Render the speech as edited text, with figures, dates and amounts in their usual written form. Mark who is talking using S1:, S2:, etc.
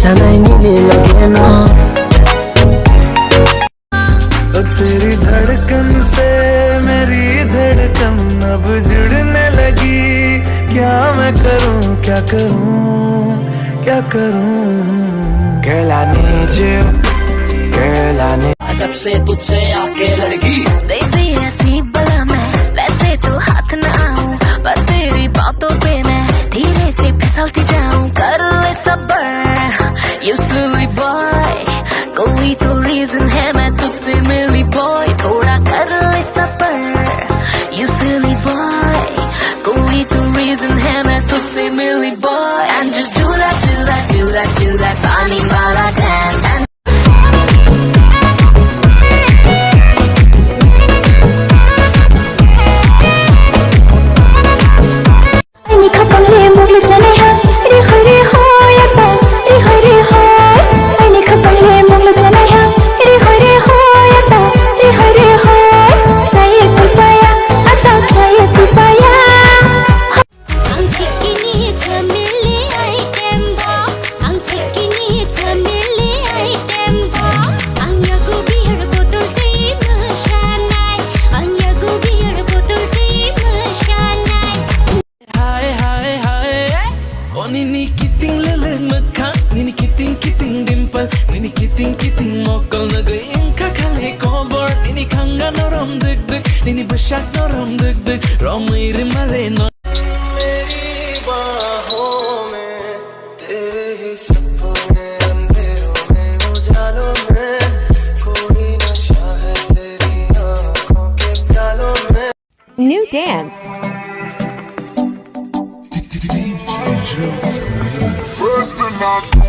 S1: सधैँ नि मिलोगेन। तेरी धड़कन से मेरी धड़कन अब जुड़ने लगी। क्या मैं करूं क्या करूं क्या करूं। Girl I need you, girl I need। जब से तुझसे आके लड़की
S2: बेबी ऐसी बड़ा मैं वैसे तो हाथ न आऊं, पर तेरी बातों पे मैं धीरे से फिसलती जाऊं। कर ले सब्र you silly boy, कोई तो रीजन है मैं तुझसे मिली boy। थोड़ा कर ले सब्र you silly boy, कोई तो रीजन है मैं तुझसे मिली boy। And just do that, do that, do that, do that पानी वाला dance।
S1: Nini kiting leleng mekat, nini kiting dimple, nini kiting mokol nagaing kakale kobor, nini kanga norom deg deg, nini besyak norom deg deg, romai rimale no। मेरी बाहों में तेरे ही सपने अंधेरों में उजालों में कोई नशा है तेरी आँखों के प्यालों में।
S3: New dance.
S4: First and not